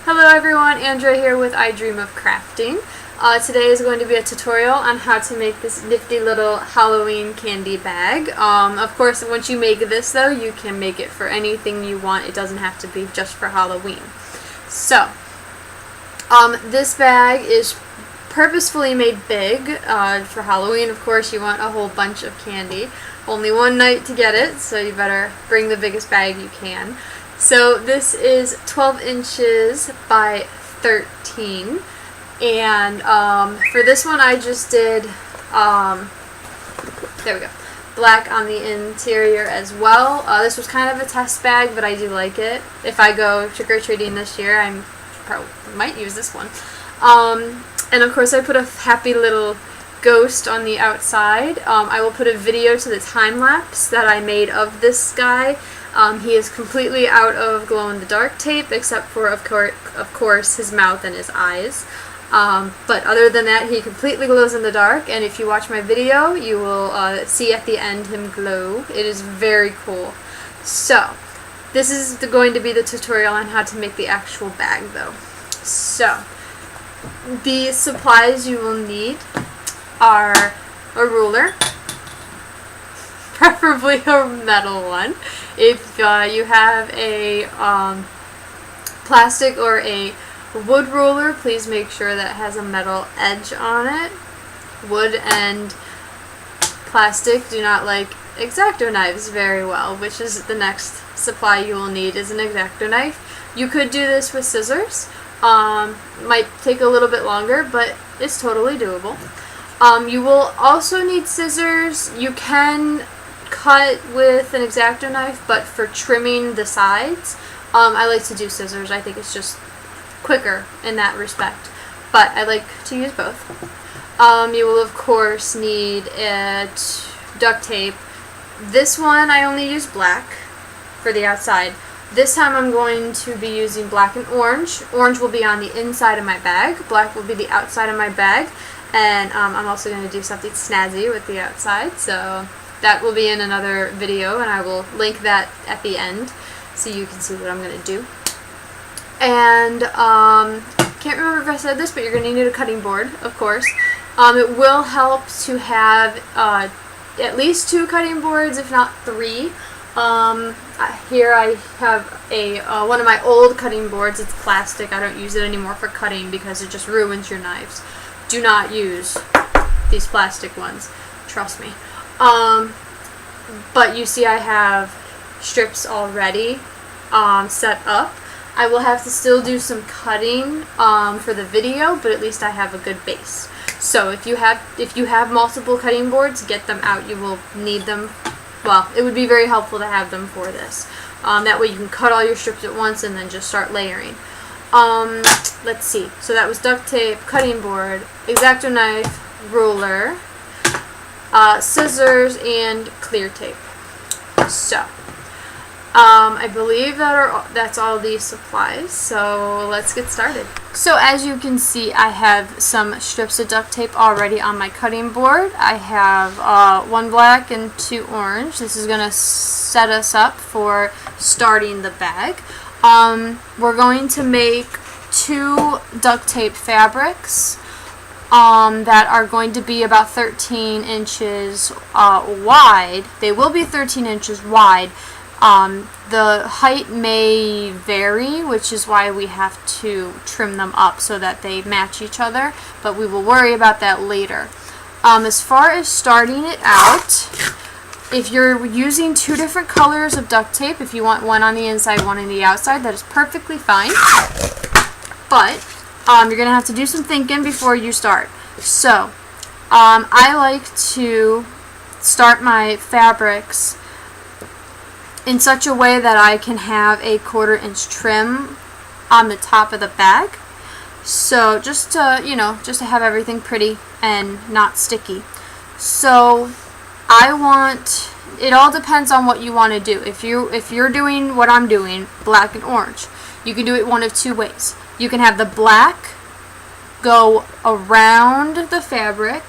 Hello everyone, Andrea here with I Dream of Crafting. Today is going to be a tutorial on how to make this nifty little Halloween candy bag. Of course, once you make this though, you can make it for anything you want. It doesn't have to be just for Halloween. So, this bag is purposefully made big. For Halloween, of course, you want a whole bunch of candy. Only one night to get it, so you better bring the biggest bag you can. So this is 12 inches by 13, and for this one I just did, there we go, black on the interior as well. This was kind of a test bag, but I do like it. If I go trick-or-treating this year, I probably might use this one. And of course I put a happy little ghost on the outside. I will put a video to the time-lapse that I made of this guy. He is completely out of glow-in-the-dark tape, except for, of course, his mouth and his eyes. But other than that, he completely glows in the dark, and if you watch my video, you will see at the end him glow. It is very cool. So, this is going to be the tutorial on how to make the actual bag, though. So, the supplies you will need are a ruler, preferably a metal one. If you have a plastic or a wood ruler, please make sure that it has a metal edge on it. Wood and plastic do not like X-Acto knives very well, which is the next supply you will need is an X-Acto knife. You could do this with scissors. Might take a little bit longer, but it's totally doable. You will also need scissors. You can cut with an X-Acto knife, but for trimming the sides, I like to do scissors. I think it's just quicker in that respect, but I like to use both. You will of course need duct tape. This one I only use black for the outside. This time I'm going to be using black and orange. Orange will be on the inside of my bag, black will be the outside of my bag, and I'm also going to do something snazzy with the outside, so that will be in another video, and I will link that at the end so you can see what I'm going to do. And can't remember if I said this, but you're going to need a cutting board, of course. It will help to have at least 2 cutting boards, if not 3. Here I have one of my old cutting boards. It's plastic. I don't use it anymore for cutting because it just ruins your knives. Do not use these plastic ones. Trust me. But you see I have strips already set up. I will have to still do some cutting for the video, but at least I have a good base. So if you have multiple cutting boards, get them out. You will need them. Well, it would be very helpful to have them for this. That way you can cut all your strips at once and then just start layering. Let's see. So that was duct tape, cutting board, X-Acto knife, ruler, scissors, and clear tape. So, I believe that's all the supplies, so let's get started. So as you can see, I have some strips of duct tape already on my cutting board. I have 1 black and 2 orange. This is going to set us up for starting the bag. We're going to make 2 duct tape fabrics that are going to be about 13 inches wide. They will be 13 inches wide. The height may vary, which is why we have to trim them up so that they match each other, but we will worry about that later. As far as starting it out, if you're using 2 different colors of duct tape, if you want one on the inside, one on the outside, that is perfectly fine. But you're going to have to do some thinking before you start. So, I like to start my fabrics in such a way that I can have a 1/4 inch trim on the top of the bag. So just to, just to have everything pretty and not sticky. So it all depends on what you want to do. If you're doing what I'm doing, black and orange, you can do it one of 2 ways. You can have the black go around the fabric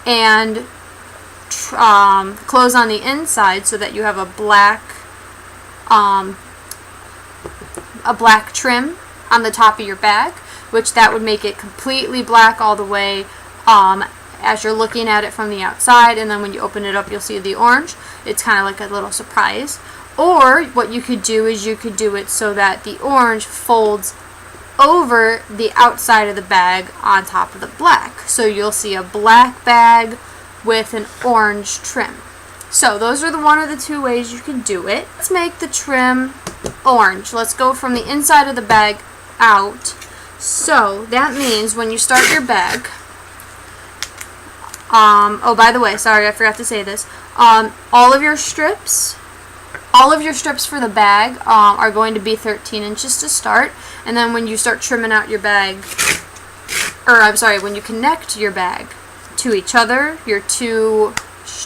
and close on the inside so that you have a black trim on the top of your bag, which that would make it completely black all the way as you're looking at it from the outside, and then when you open it up you'll see the orange. It's kind of like a little surprise. Or what you could do is you could do it so that the orange folds over the outside of the bag on top of the black. So you'll see a black bag with an orange trim. So those are one of the two ways you can do it. Let's make the trim orange. Let's go from the inside of the bag out. So that means when you start your bag, oh, by the way, sorry, I forgot to say this. All of your strips for the bag are going to be 13 inches to start, and then when you start trimming out your bag, when you connect your bag to each other, your two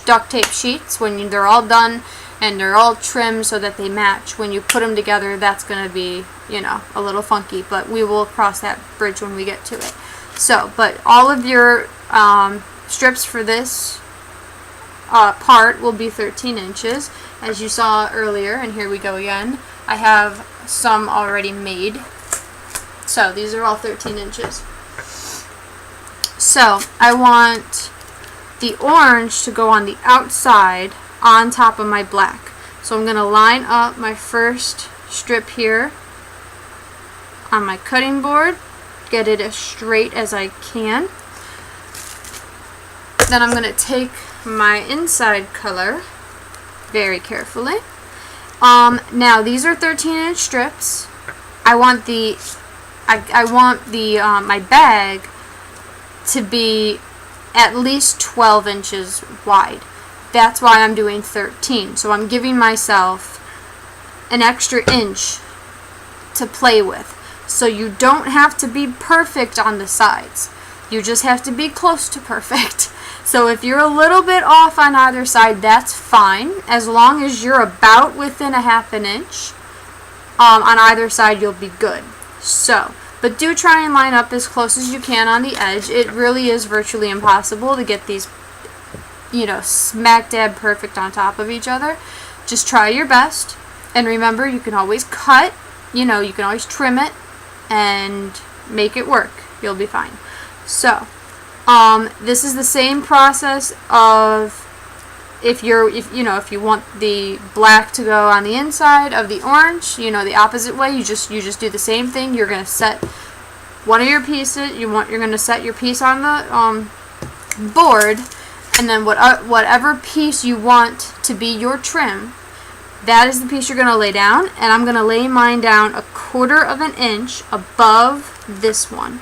duct tape sheets, when they're all done and they're all trimmed so that they match, when you put them together, that's going to be, a little funky, but we will cross that bridge when we get to it. So, but all of your strips for this part will be 13 inches, as you saw earlier, and here we go again. I have some already made. So these are all 13 inches. So I want the orange to go on the outside on top of my black. So I'm going to line up my first strip here on my cutting board, get it as straight as I can. Then I'm going to take my inside color very carefully. Now these are 13-inch strips. I want my bag to be at least 12 inches wide. That's why I'm doing 13. So I'm giving myself an extra inch to play with. So you don't have to be perfect on the sides. You just have to be close to perfect. So if you're a little bit off on either side, that's fine. As long as you're about within a half an inch on either side, you'll be good. So, but do try and line up as close as you can on the edge. It really is virtually impossible to get these, smack dab perfect on top of each other. Just try your best. And remember, you can always cut, you can always trim it and make it work. You'll be fine. So, this is the same process of if you want the black to go on the inside of the orange, the opposite way, you just do the same thing. You're going to set one of your pieces, you're going to set your piece on the board, and then whatever piece you want to be your trim, that is the piece you're going to lay down, and I'm going to lay mine down 1/4 of an inch above this one.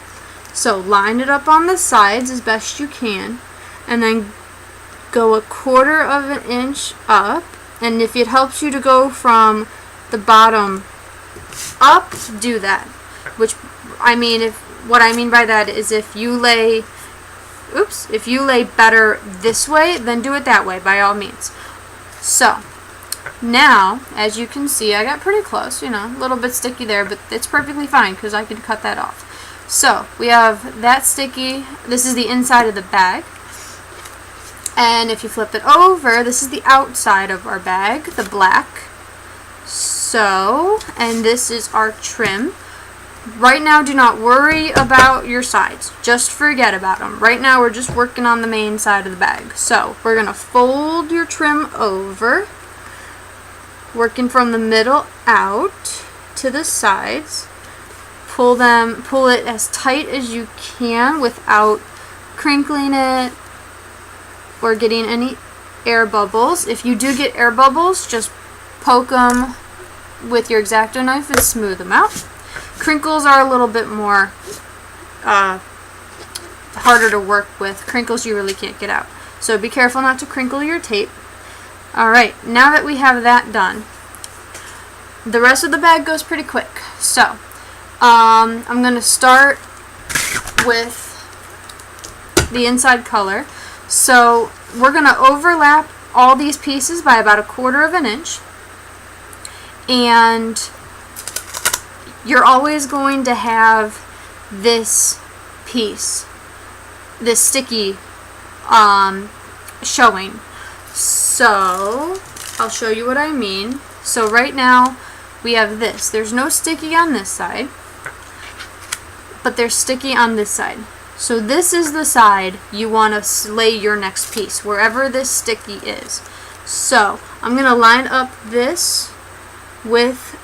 So line it up on the sides as best you can, and then go 1/4 of an inch up. And if it helps you to go from the bottom up, do that. What I mean by that is if you lay better this way, then do it that way, by all means. So now, as you can see, I got pretty close, a little bit sticky there, but it's perfectly fine because I can cut that off. So we have that sticky. This is the inside of the bag. And if you flip it over, this is the outside of our bag, the black. So, and this is our trim. Right now, do not worry about your sides. Just forget about them. Right now, we're just working on the main side of the bag. So, we're going to fold your trim over, working from the middle out to the sides. Pull it as tight as you can without crinkling it or getting any air bubbles. If you do get air bubbles, just poke them with your X-Acto knife and smooth them out. Crinkles are a little bit more harder to work with. Crinkles you really can't get out. So be careful not to crinkle your tape. Alright, now that we have that done, the rest of the bag goes pretty quick. So, I'm going to start with the inside color. So we're going to overlap all these pieces by about 1/4 of an inch. And you're always going to have this piece, this sticky showing. So I'll show you what I mean. So right now we have this. There's no sticky on this side. but they're sticky on this side. So this is the side you want to lay your next piece, wherever this sticky is. So I'm going to line up this with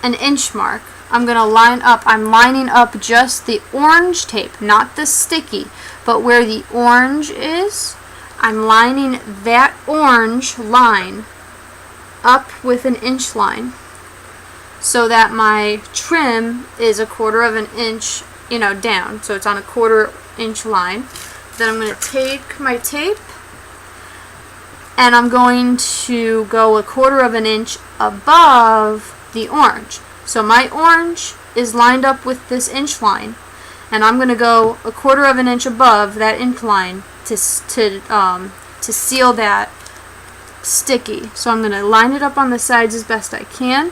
an inch mark. I'm lining up just the orange tape, not the sticky, but where the orange is, I'm lining that orange line up with an inch line so that my trim is 1/4 inch, down. So it's on a 1/4 inch line. Then I'm going to take my tape and I'm going to go 1/4 inch above the orange. So my orange is lined up with this inch line, and I'm going to go 1/4 inch above that inch line to seal that sticky. So I'm going to line it up on the sides as best I can,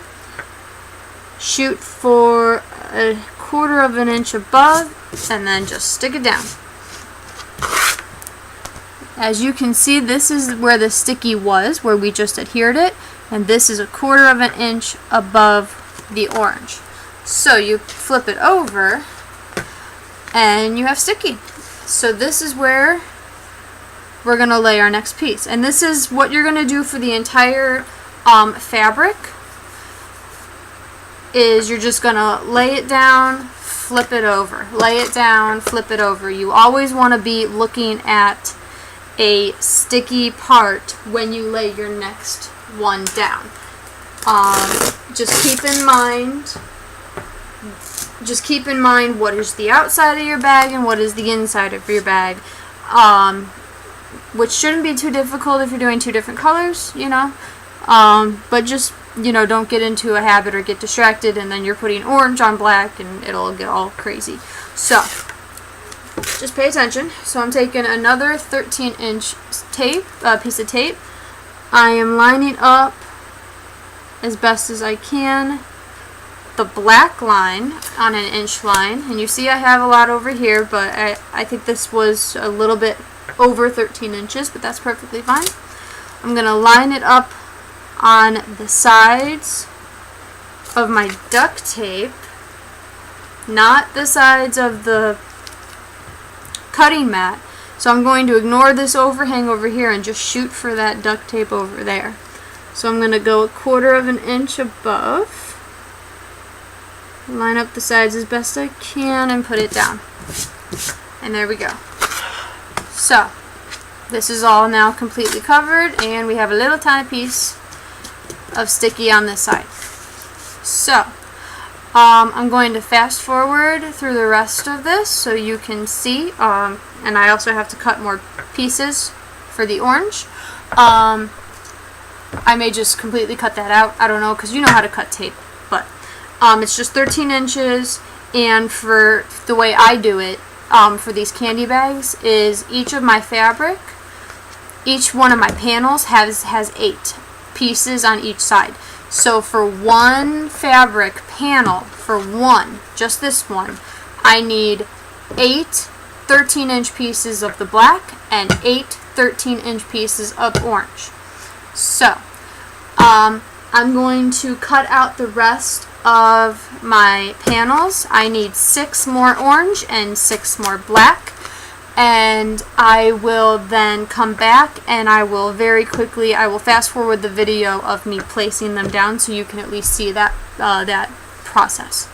shoot for 1/4 inch above, and then just stick it down. As you can see, this is where the sticky was, where we just adhered it, and this is 1/4 inch above the orange. So you flip it over and you have sticky. So this is where we're going to lay our next piece, and this is what you're going to do for the entire fabric. Is you're just going to lay it down, flip it over, lay it down, flip it over. You always want to be looking at a sticky part when you lay your next one down. Just keep in mind what is the outside of your bag and what is the inside of your bag, which shouldn't be too difficult if you're doing two different colors, but just, don't get into a habit or get distracted and then you're putting orange on black and it'll get all crazy. So just pay attention. So I'm taking another 13-inch tape, piece of tape. I am lining up as best as I can the black line on an inch line, and you see I have a lot over here, but I think this was a little bit over 13 inches, but that's perfectly fine. I'm going to line it up on the sides of my duct tape, not the sides of the cutting mat. So I'm going to ignore this overhang over here and just shoot for that duct tape over there. So I'm going to go 1/4 inch above, line up the sides as best I can, and put it down. And there we go. So this is all now completely covered, and we have a little tiny piece of sticky on this side. So I'm going to fast forward through the rest of this so you can see, and I also have to cut more pieces for the orange. I may just completely cut that out. I don't know, because you know how to cut tape. But it's just 13 inches, and for the way I do it for these candy bags is each of my fabric, each one of my panels has 8 pieces on each side. So for one fabric panel, just this one, I need 8 13-inch pieces of the black and 8 13-inch pieces of orange. So I'm going to cut out the rest of my panels. I need 6 more orange and 6 more black, and I will then come back and I will fast forward the video of me placing them down so you can at least see that process.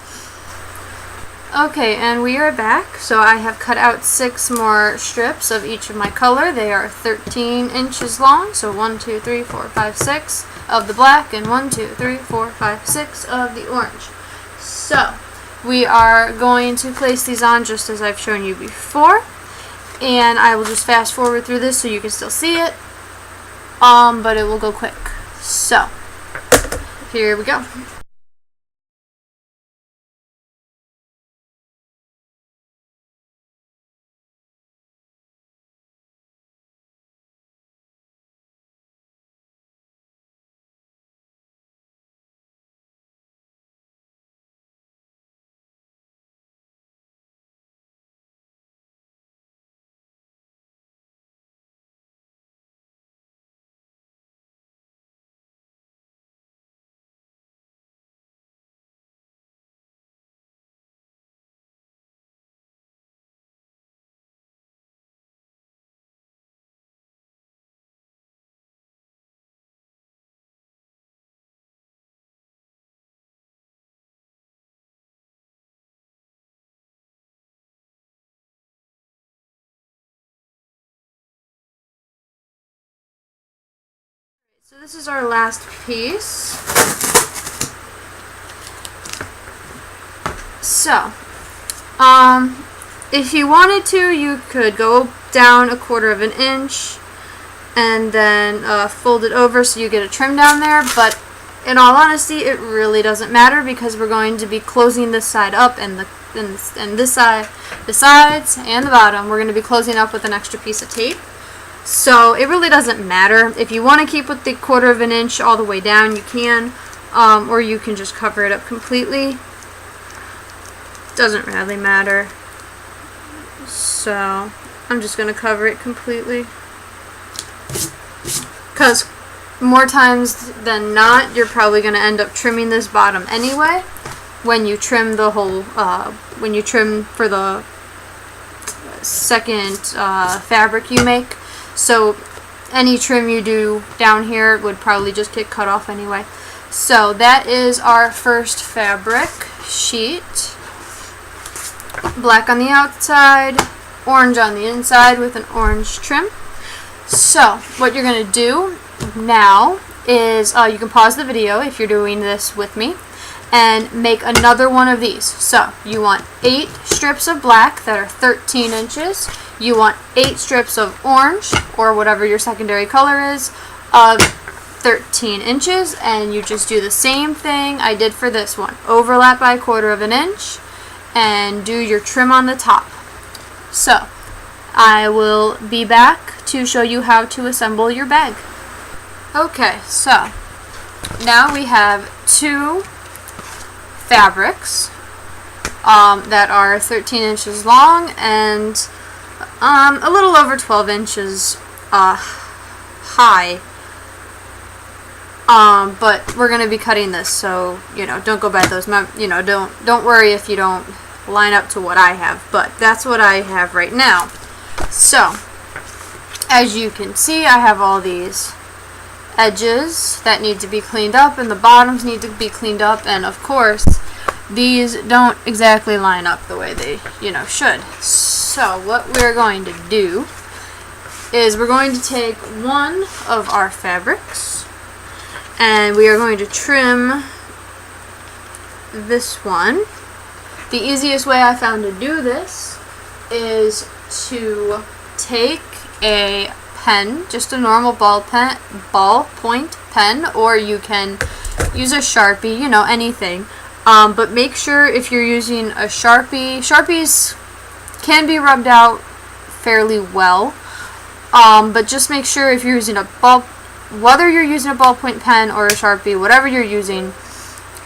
Okay, and we are back. So I have cut out 6 more strips of each of my color. They are 13 inches long, so 1, 2, 3, 4, 5, 6 of the black, and 1, 2, 3, 4, 5, 6 of the orange. So we are going to place these on just as I've shown you before, and I will just fast forward through this so you can still see it, but it will go quick. So here we go. So this is our last piece. So, if you wanted to, you could go down 1/4 inch and then fold it over so you get a trim down there, but in all honesty, it really doesn't matter because we're going to be closing this side up and this side, the sides and the bottom, we're going to be closing up with an extra piece of tape. So it really doesn't matter. If you want to keep with the 1/4 inch all the way down, you can, or you can just cover it up completely. Doesn't really matter. So I'm just going to cover it completely, because more times than not, you're probably going to end up trimming this bottom anyway when you trim the whole, when you trim for the second fabric you make. So any trim you do down here would probably just get cut off anyway. So that is our first fabric sheet. Black on the outside, orange on the inside with an orange trim. So what you're going to do now is you can pause the video if you're doing this with me and make another one of these. So you want 8 strips of black that are 13 inches. You want 8 strips of orange, or whatever your secondary color is, of 13 inches, and you just do the same thing I did for this one. Overlap by 1/4 inch and do your trim on the top. So I will be back to show you how to assemble your bag. Okay, so now we have 2 fabrics that are 13 inches long and a little over 12 inches high. But we're going to be cutting this, so don't go by those. Don't worry if you don't line up to what I have, but that's what I have right now. So as you can see, I have all these edges that need to be cleaned up, and the bottoms need to be cleaned up, and of course these don't exactly line up the way they should. So what we're going to do is we're going to take one of our fabrics and we are going to trim this one. The easiest way I found to do this is to take a pen, just a normal ballpoint pen, or you can use a Sharpie, anything. But make sure if you're using a Sharpie, Sharpies can be rubbed out fairly well, but just make sure if you're using whether you're using a ballpoint pen or a Sharpie, whatever you're using,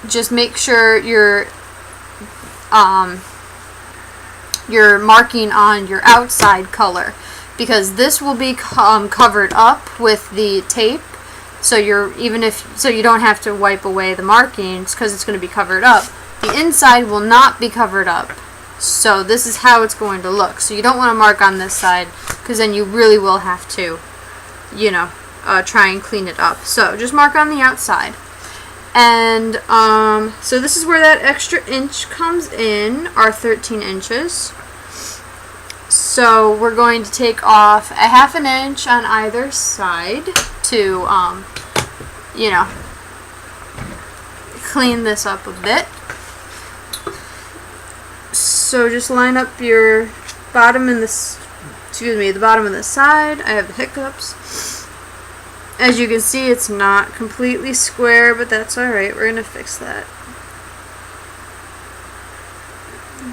just make sure you're marking on your outside color, because this will be covered up with the tape. So you don't have to wipe away the markings because it's going to be covered up. The inside will not be covered up. So this is how it's going to look. So you don't want to mark on this side, because then you really will have to, try and clean it up. So just mark on the outside. And so this is where that extra inch comes in, our 13 inches. So we're going to take off 1/2 inch on either side to, clean this up a bit. So just line up your bottom and the bottom and the side. I have the hiccups. As you can see, it's not completely square, but that's alright. We're going to fix that.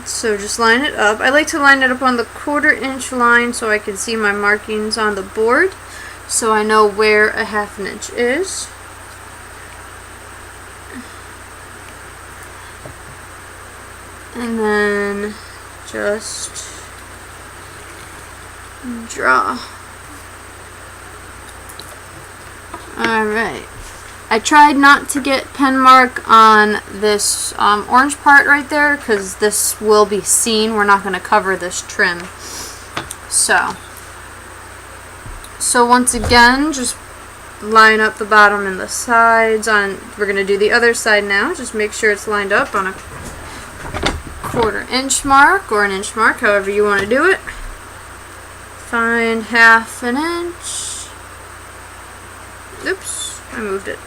So just line it up. I like to line it up on the 1/4 inch line so I can see my markings on the board, so I know where 1/2 inch is. And then just draw. Alright. I tried not to get pen mark on this orange part right there, because this will be seen. We're not going to cover this trim. So once again, just line up the bottom and the sides. We're going to do the other side now. Just make sure it's lined up on a 1/4 inch mark or an inch mark, however you want to do it. Find 1/2 inch. Oops. I moved it.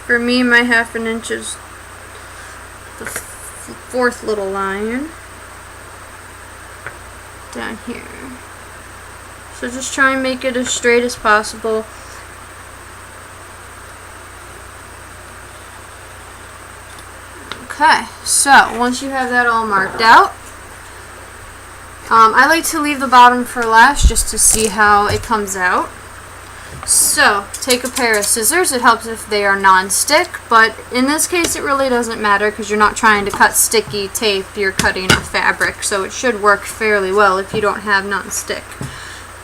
For me, my 1/2 inch is the fourth little line down here. So just try and make it as straight as possible. Okay, so once you have that all marked out, I like to leave the bottom for last just to see how it comes out. So, take a pair of scissors. It helps if they are non-stick, but in this case it really doesn't matter because you're not trying to cut sticky tape, you're cutting a fabric, so it should work fairly well if you don't have non-stick.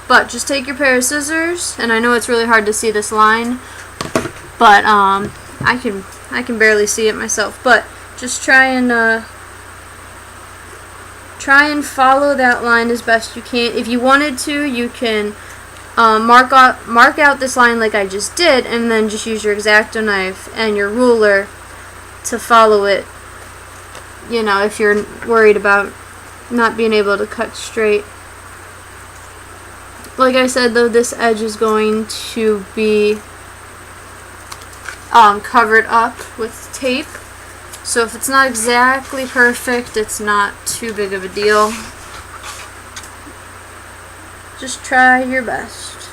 But just take your pair of scissors, and I know it's really hard to see this line, but I can barely see it myself, but just try and follow that line as best you can. If you wanted to, you can mark out this line like I just did, and then just use your X-Acto knife and your ruler to follow it, you know, if you're worried about not being able to cut straight. Like I said though, this edge is going to be covered up with tape, so if it's not exactly perfect, it's not too big of a deal. Just try your best.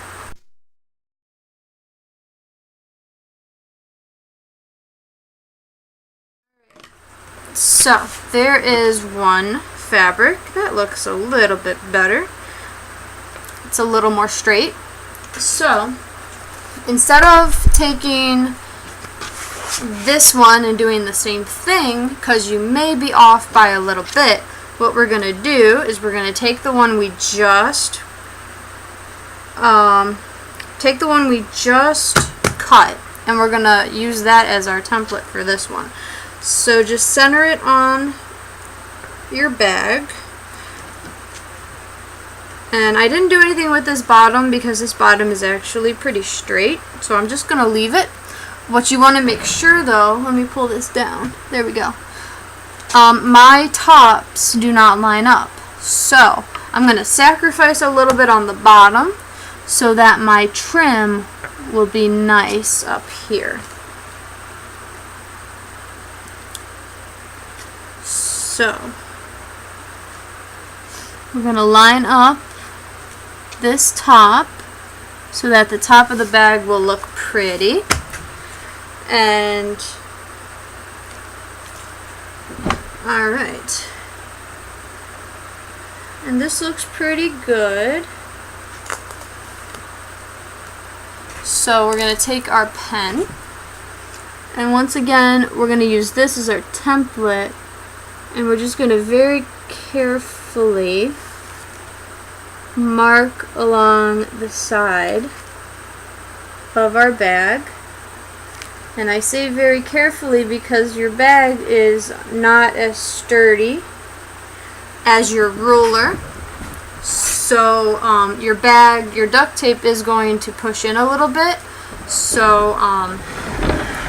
So, there is one fabric that looks a little bit better. It's a little more straight. So, instead of taking this one and doing the same thing, because you may be off by a little bit, what we're going to do is we're going to take the one we just cut, and we're going to use that as our template for this one. So just center it on your bag. And I didn't do anything with this bottom because this bottom is actually pretty straight, so I'm just going to leave it. What you want to make sure though, let me pull this down, there we go. My tops do not line up, so I'm going to sacrifice a little bit on the bottom so that my trim will be nice up here. So we're going to line up this top so that the top of the bag will look pretty. And alright, and this looks pretty good. So we're going to take our pen, and once again we're going to use this as our template, and we're just going to very carefully mark along the side of our bag. And I say very carefully because your bag is not as sturdy as your ruler. So your duct tape is going to push in a little bit. So I'm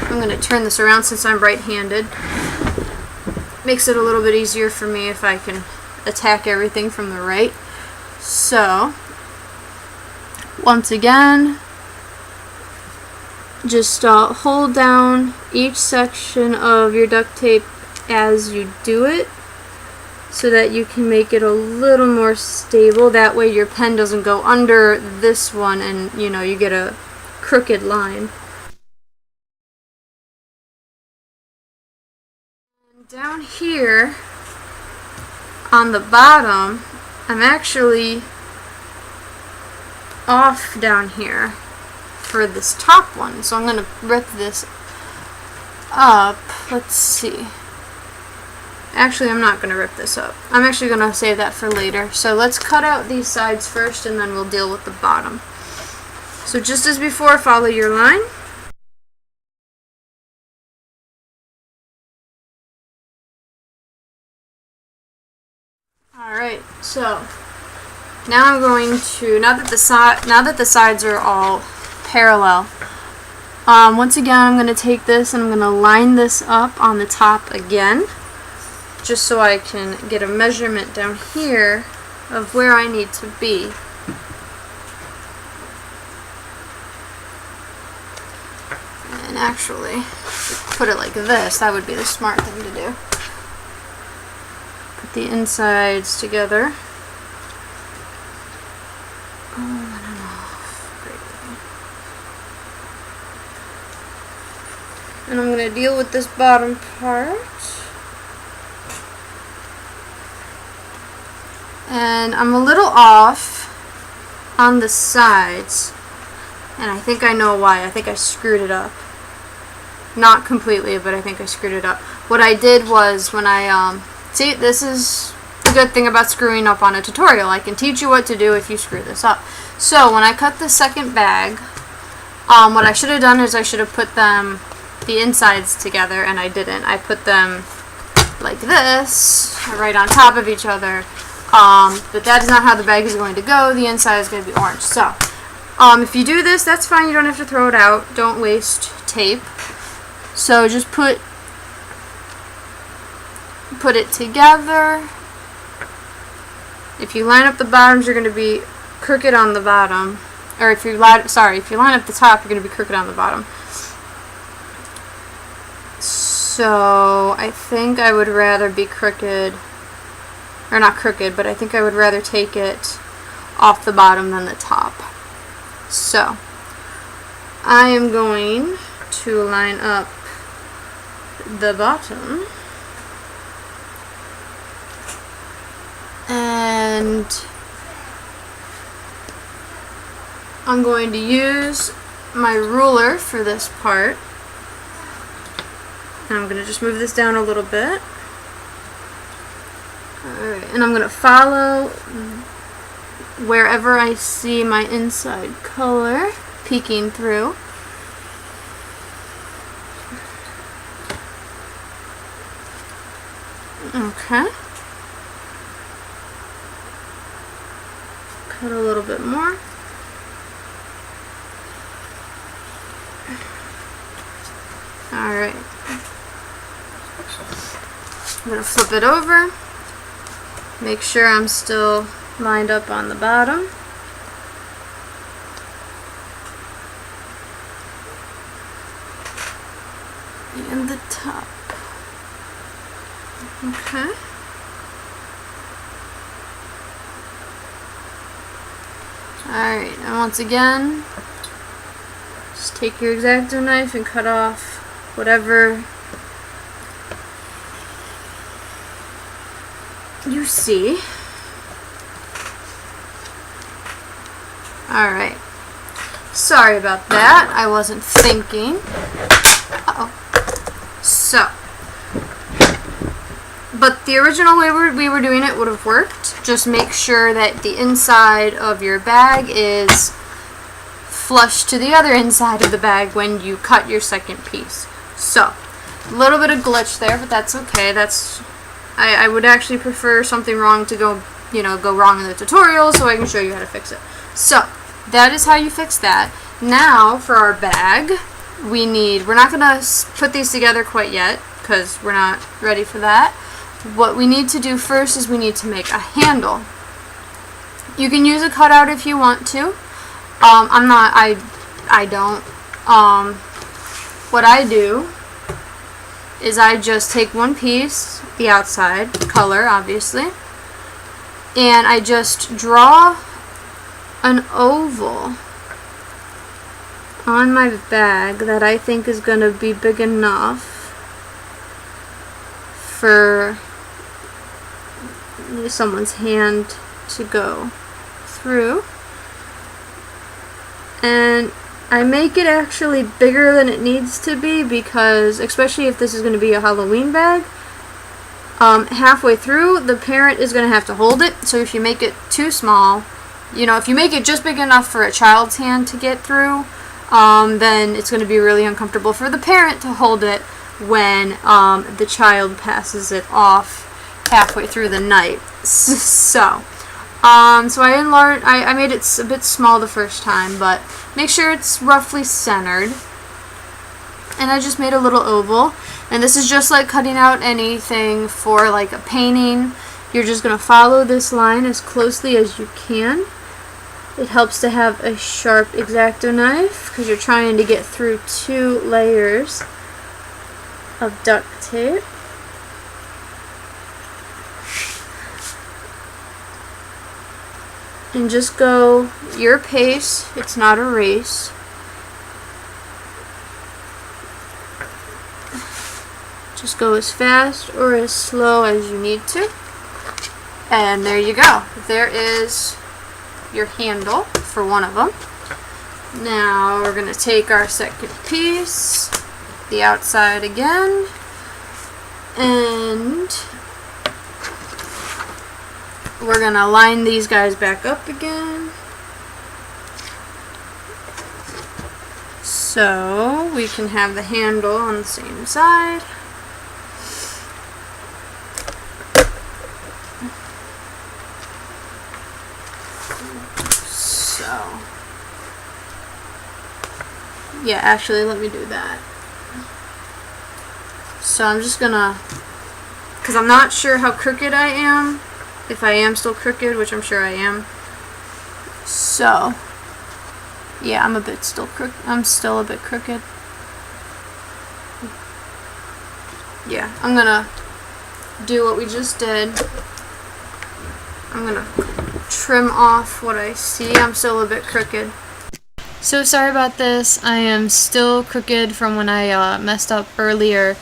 going to turn this around since I'm right-handed. Makes it a little bit easier for me if I can attack everything from the right. So once again, just hold down each section of your duct tape as you do it so that you can make it a little more stable. That way your pen doesn't go under this one and you get a crooked line. And down here on the bottom, I'm actually off down here for this top one, so I'm going to rip this up. Let's see. Actually, I'm not going to rip this up. I'm actually going to save that for later. So let's cut out these sides first, and then we'll deal with the bottom. So just as before, follow your line. Alright, so now I'm going to, now that the sides are all parallel, Once again, I'm going to take this and I'm going to line this up on the top again, just so I can get a measurement down here of where I need to be. And actually, put it like this, that would be the smart thing to do. Put the insides together. And I'm going to deal with this bottom part. And I'm a little off on the sides. And I think I know why. I think I screwed it up. Not completely, but I think I screwed it up. What I did was when I, see, this is the good thing about screwing up on a tutorial. I can teach you what to do if you screw this up. So when I cut the second bag, what I should have done is I should have put them, the insides together, and I didn't. I put them like this, right on top of each other. But that is not how the bag is going to go. The inside is going to be orange. So, if you do this, that's fine. You don't have to throw it out. Don't waste tape. So just put it together. If you line up the bottoms, you're going to be crooked on the bottom. Or if you line up the top, you're going to be crooked on the bottom. So I think I would rather be crooked, or not crooked, but I think I would rather take it off the bottom than the top. So I am going to line up the bottom, and I'm going to use my ruler for this part. And I'm going to just move this down a little bit. Alright, and I'm going to follow wherever I see my inside color peeking through. Okay. Cut a little bit more. Alright. I'm going to flip it over. Make sure I'm still lined up on the bottom. And the top. Okay. Alright, and once again, just take your X-Acto knife and cut off whatever you see. Alright. Sorry about that. I wasn't thinking. Uh-oh. So. But the original way we were doing it would have worked. Just make sure that the inside of your bag is flush to the other inside of the bag when you cut your second piece. So, a little bit of glitch there, but that's okay. I would actually prefer something wrong to go wrong in the tutorial so I can show you how to fix it. So, that is how you fix that. Now, for our bag, we're not going to put these together quite yet because we're not ready for that. What we need to do first is we need to make a handle. You can use a cutout if you want to. I don't. What I do is I just take one piece, the outside color obviously, and I just draw an oval on my bag that I think is going to be big enough for someone's hand to go through. And I make it actually bigger than it needs to be because, especially if this is going to be a Halloween bag, halfway through the parent is going to have to hold it. So if you make it too small, if you make it just big enough for a child's hand to get through, then it's going to be really uncomfortable for the parent to hold it when the child passes it off halfway through the night. So I made it a bit small the first time, but make sure it's roughly centered. and I just made a little oval, and this is just like cutting out anything for like a painting. You're just going to follow this line as closely as you can. It helps to have a sharp X-Acto knife because you're trying to get through 2 layers of duct tape. And just go your pace. It's not a race. Just go as fast or as slow as you need to. And there you go. There is your handle for one of them. Now we're going to take our second piece, the outside again, and we're going to line these guys back up again. So we can have the handle on the same side. Yeah, actually, let me do that. So I'm just gonna, because I'm not sure how crooked I am, if I am still crooked, which I'm sure I am. So, yeah, I'm still a bit crooked. Yeah, I'm gonna do what we just did. I'm gonna trim off what I see. I'm still a bit crooked. So sorry about this. I am still crooked from when I messed up earlier.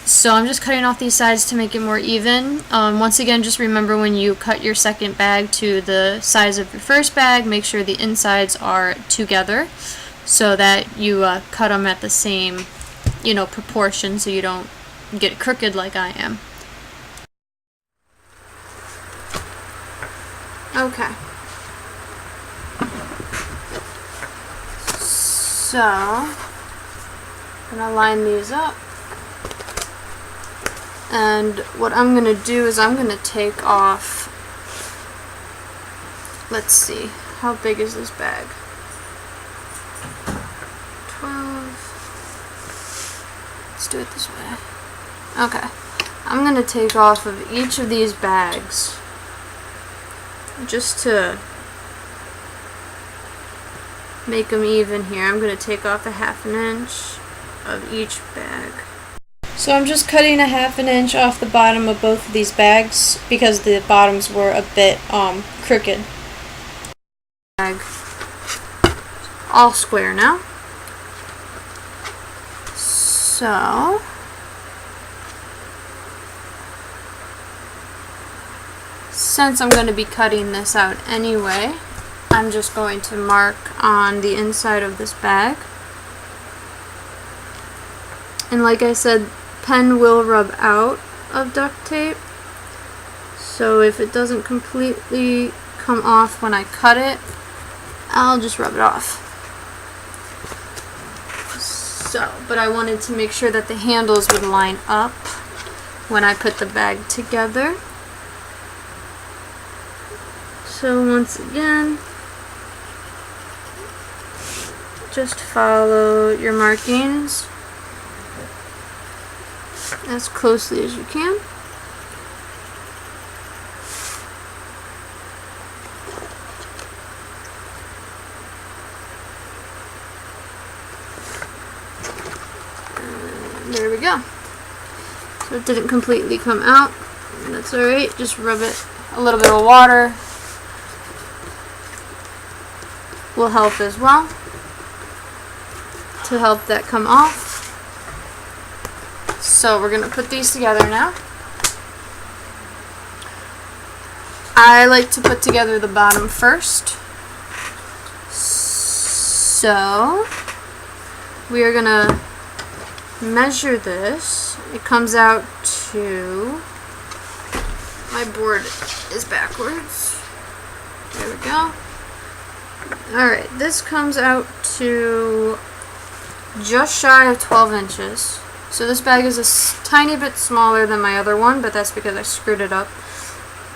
So I'm just cutting off these sides to make it more even. Once again, just remember when you cut your second bag to the size of your first bag, make sure the insides are together so that you cut them at the same, proportion so you don't get crooked like I am. Okay. So, I'm going to line these up, and what I'm going to do is I'm going to take off, let's see, how big is this bag? 12, let's do it this way. Okay, I'm going to take off of each of these bags, just to make them even here. I'm going to take off a 1/2 inch of each bag. So I'm just cutting a 1/2 inch off the bottom of both of these bags because the bottoms were a bit crooked. Bag all square now. So since I'm going to be cutting this out anyway, I'm just going to mark on the inside of this bag. And like I said, pen will rub out of duct tape. So if it doesn't completely come off when I cut it, I'll just rub it off. So, but I wanted to make sure that the handles would line up when I put the bag together. So once again, just follow your markings as closely as you can. And there we go. So it didn't completely come out. That's alright, just rub it. A little bit of water will help as well to help that come off. So we're going to put these together now. I like to put together the bottom first. So we are going to measure this. It comes out to, my board is backwards. There we go. Alright, this comes out to just shy of 12 inches. So this bag is a tiny bit smaller than my other one, but that's because I screwed it up,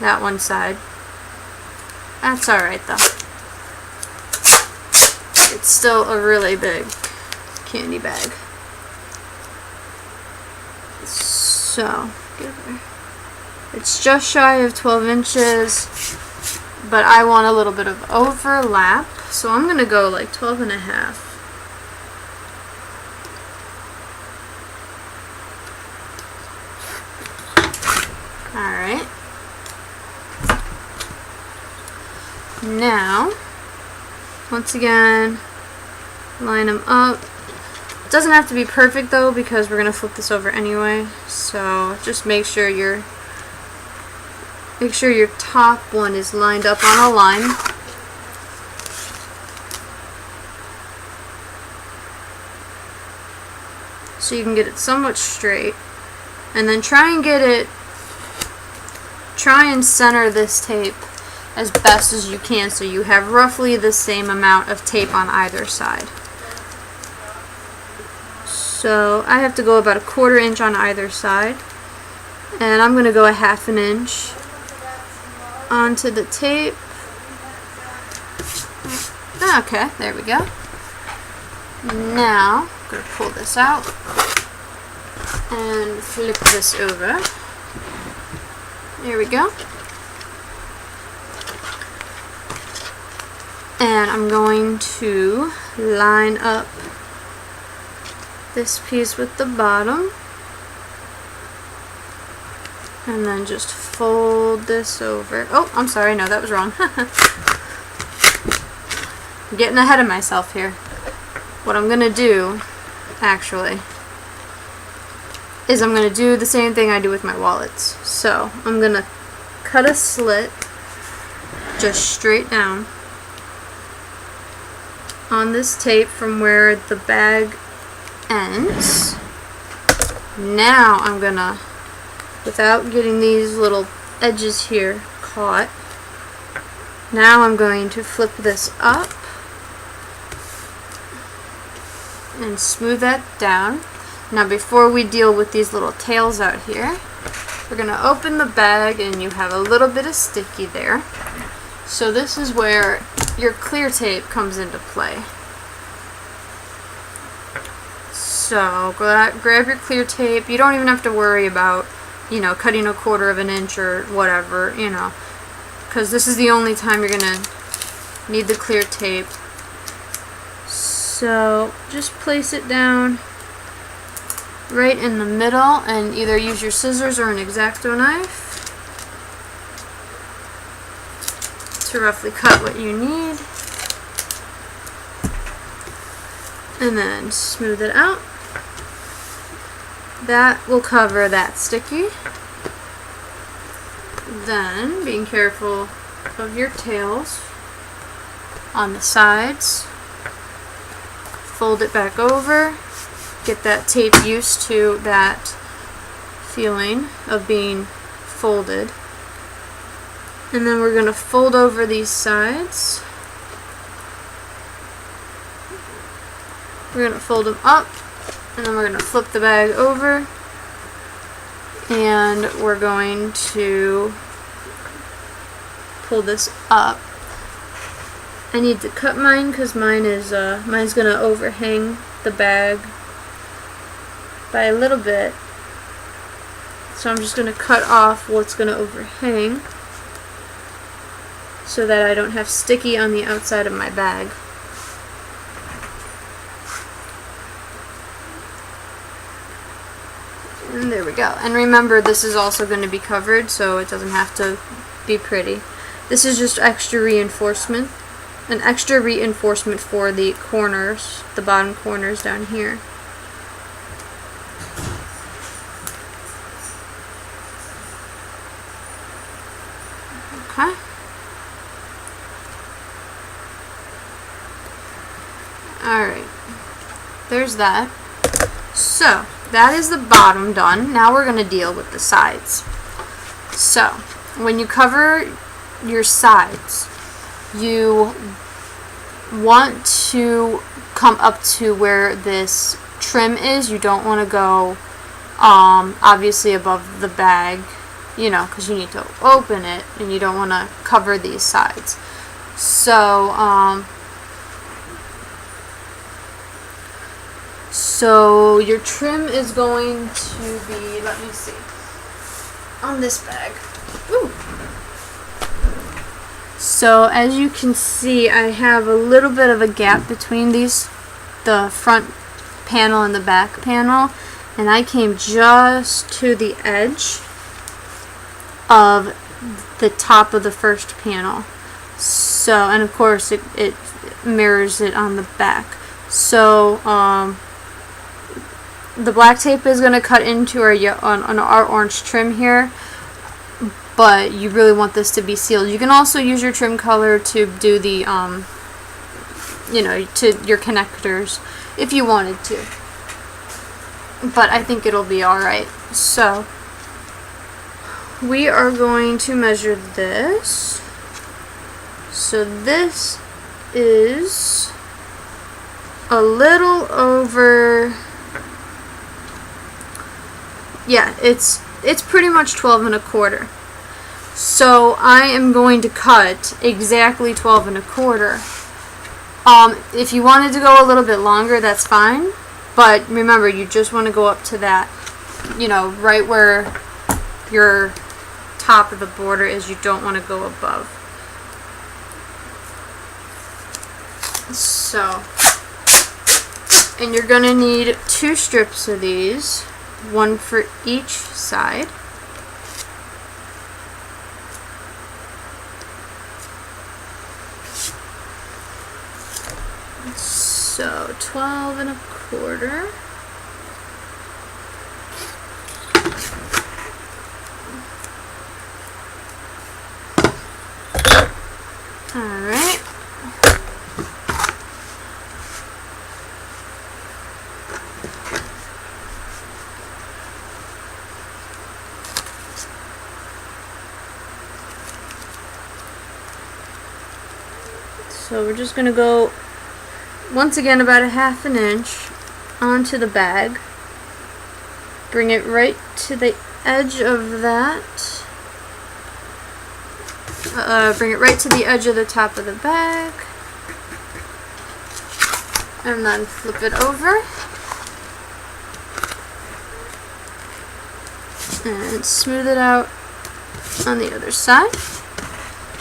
that one side. That's alright though. It's still a really big candy bag. So, it's just shy of 12 inches, but I want a little bit of overlap, so I'm going to go like 12 and a half. Alright. Now, once again, line them up. It doesn't have to be perfect though, because we're going to flip this over anyway, so just make sure your top one is lined up on a line. So you can get it somewhat straight. And then try and center this tape as best as you can so you have roughly the same amount of tape on either side. So I have to go about 1/4 inch on either side, and I'm going to go 1/2 inch onto the tape. Okay, there we go. Now I'm going to pull this out and flip this over. There we go. And I'm going to line up this piece with the bottom, and then just fold this over. Oh, I'm sorry, no, that was wrong. I'm getting ahead of myself here. What I'm gonna do, actually, is I'm gonna do the same thing I do with my wallets. So I'm gonna cut a slit just straight down on this tape from where the bag ends. Now I'm gonna, without getting these little edges here caught, now I'm going to flip this up and smooth that down. Now before we deal with these little tails out here, we're gonna open the bag, and you have a little bit of sticky there. So this is where your clear tape comes into play. So grab your clear tape. You don't even have to worry about, cutting 1/4 inch or whatever, because this is the only time you're gonna need the clear tape. So just place it down right in the middle, and either use your scissors or an X-Acto knife to roughly cut what you need, and then smooth it out. That will cover that sticky. Then, being careful of your tails on the sides, fold it back over, get that tape used to that feeling of being folded. And then we're going to fold over these sides. We're going to fold them up, and then we're going to flip the bag over, and we're going to pull this up. I need to cut mine because mine's going to overhang the bag by a little bit. So I'm just going to cut off what's going to overhang so that I don't have sticky on the outside of my bag. And there we go. And remember, this is also going to be covered, so it doesn't have to be pretty. This is just extra reinforcement. An extra reinforcement for the corners, the bottom corners down here. Okay. Alright. There's that. So, that is the bottom done. Now we're going to deal with the sides. So, when you cover your sides, you want to come up to where this trim is. You don't want to go obviously above the bag, because you need to open it and you don't want to cover these sides. So So your trim is going to be, let me see, on this bag. Ooh. So as you can see, I have a little bit of a gap between these, the front panel and the back panel, and I came just to the edge of the top of the first panel. So, and of course it mirrors it on the back. So the black tape is going to cut into our orange trim here, but you really want this to be sealed. You can also use your trim color to do the you know, to your connectors if you wanted to, but I think it'll be alright. So we are going to measure this. So this is a little over, yeah, it's pretty much 12 1/4. So I am going to cut exactly 12 1/4. If you wanted to go a little bit longer, that's fine, but remember, you just want to go up to that, you know, right where your top of the border is. You don't want to go above. So, and you're gonna need 2 strips of these, one for each side. So 12 1/4. Alright. So we're just going to go, once again, about a 1/2 inch onto the bag. Bring it right to the edge of that. Bring it right to the edge of the top of the bag. And then flip it over. And smooth it out on the other side.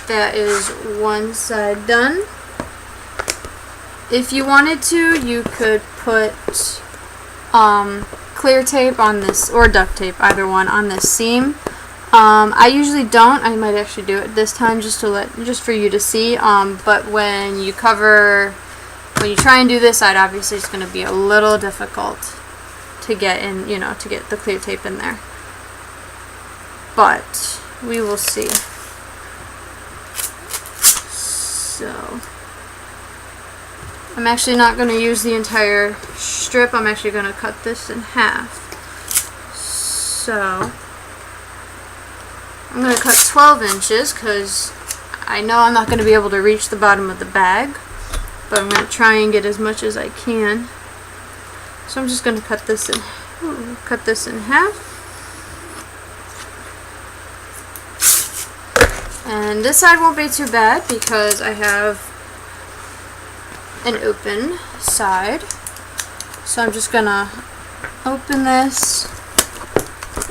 That is one side done. If you wanted to, you could put clear tape on this, or duct tape, either one, on this seam. I usually don't. I might actually do it this time just for you to see. But when you try and do this side, obviously it's going to be a little difficult to get in, you know, to get the clear tape in there. But we will see. So I'm actually not going to use the entire strip. I'm actually going to cut this in half. So I'm going to cut 12 inches because I know I'm not going to be able to reach the bottom of the bag, but I'm going to try and get as much as I can. So I'm just going to cut this in half. And this side won't be too bad because I have an open side. So I'm just gonna open this.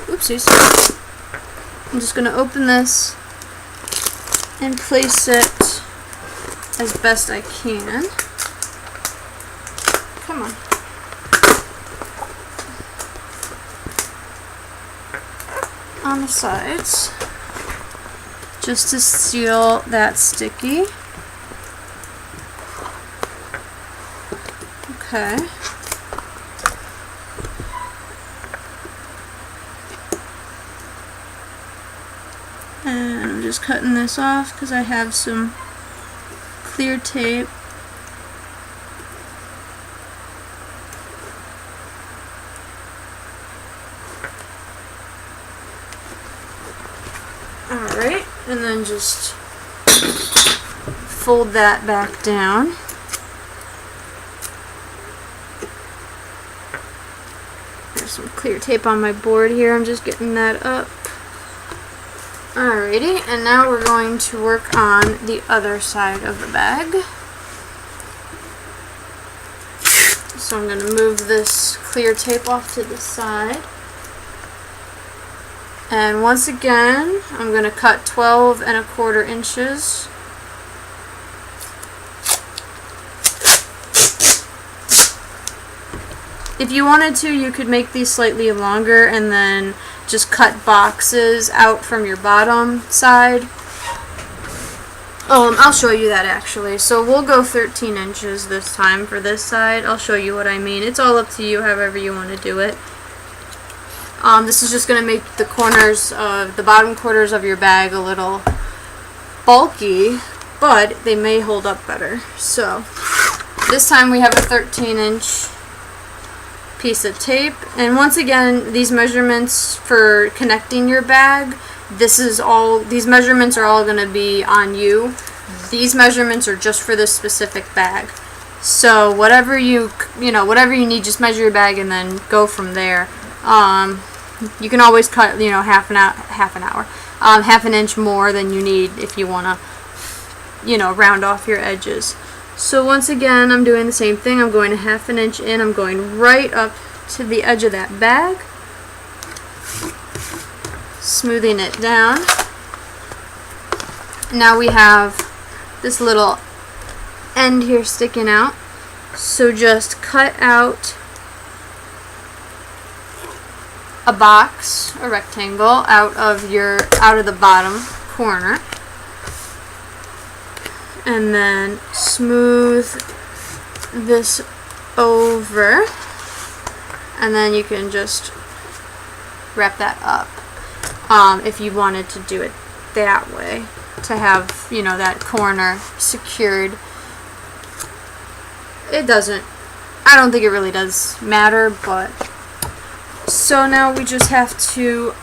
Oopsies. I'm just gonna open this and place it as best I can. Come on. On the sides, just to seal that sticky. Okay. And I'm just cutting this off because I have some clear tape. Alright, and then just fold that back down. There's some clear tape on my board here. I'm just getting that up. Alrighty, and now we're going to work on the other side of the bag. So I'm going to move this clear tape off to the side. And once again, I'm going to cut 12¼ inches. If you wanted to, you could make these slightly longer and then just cut boxes out from your bottom side. I'll show you that actually. So we'll go 13 inches this time for this side. I'll show you what I mean. It's all up to you, however you want to do it. This is just going to make the corners of the bottom quarters of your bag a little bulky, but they may hold up better. So this time we have a 13-inch piece of tape, and once again, these measurements for connecting your bag, these measurements are all going to be on you. These measurements are just for this specific bag. So whatever you need, just measure your bag and then go from there. You can always cut, half an inch more than you need if you want to, round off your edges. So once again, I'm doing the same thing. I'm going 1/2 inch in. I'm going right up to the edge of that bag, smoothing it down. Now we have this little end here sticking out. So just cut out a box, a rectangle, out of the bottom corner. And then smooth this over, and then you can just wrap that up if you wanted to do it that way, to have that corner secured. I don't think it really does matter, but so now we just have to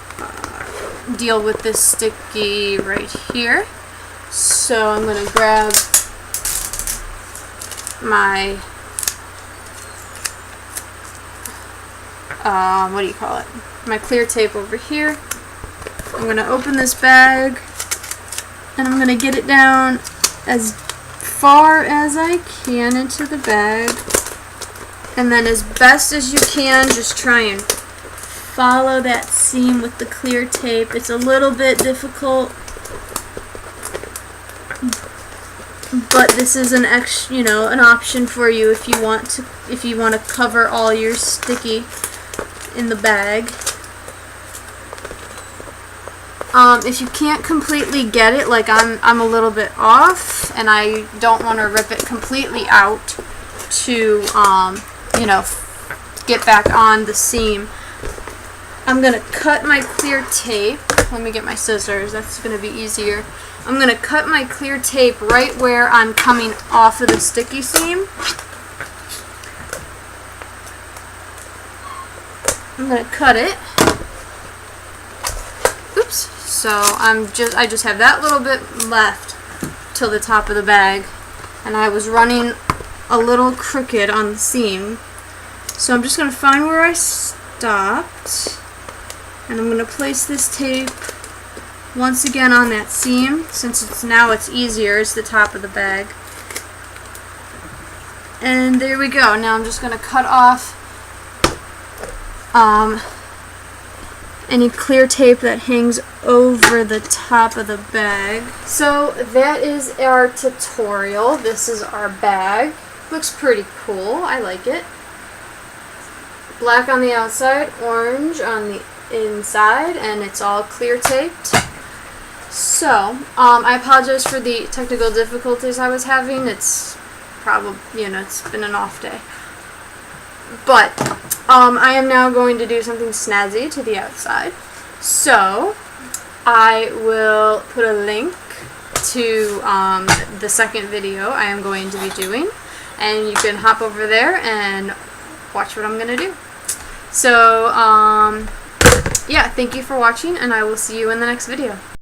deal with this sticky right here. So I'm going to grab my, my clear tape over here. I'm going to open this bag, and I'm going to get it down as far as I can into the bag. And then as best as you can, just try and follow that seam with the clear tape. It's a little bit difficult, but this is an option for you if you want to cover all your sticky in the bag. If you can't completely get it, like I'm a little bit off, and I don't want to rip it completely out to get back on the seam, I'm gonna cut my clear tape. Let me get my scissors. That's gonna be easier. I'm going to cut my clear tape right where I'm coming off of the sticky seam. I'm going to cut it. Oops. So I just have that little bit left till the top of the bag, and I was running a little crooked on the seam. So I'm just going to find where I stopped, and I'm going to place this tape once again on that seam, since it's easier. It's the top of the bag. And there we go. Now I'm just going to cut off any clear tape that hangs over the top of the bag. So that is our tutorial. This is our bag. Looks pretty cool. I like it. Black on the outside, orange on the inside, and it's all clear taped. So, I apologize for the technical difficulties I was having. It's probably, it's been an off day. But, I am now going to do something snazzy to the outside. So, I will put a link to the second video I am going to be doing, and you can hop over there and watch what I'm going to do. So, yeah, thank you for watching, and I will see you in the next video.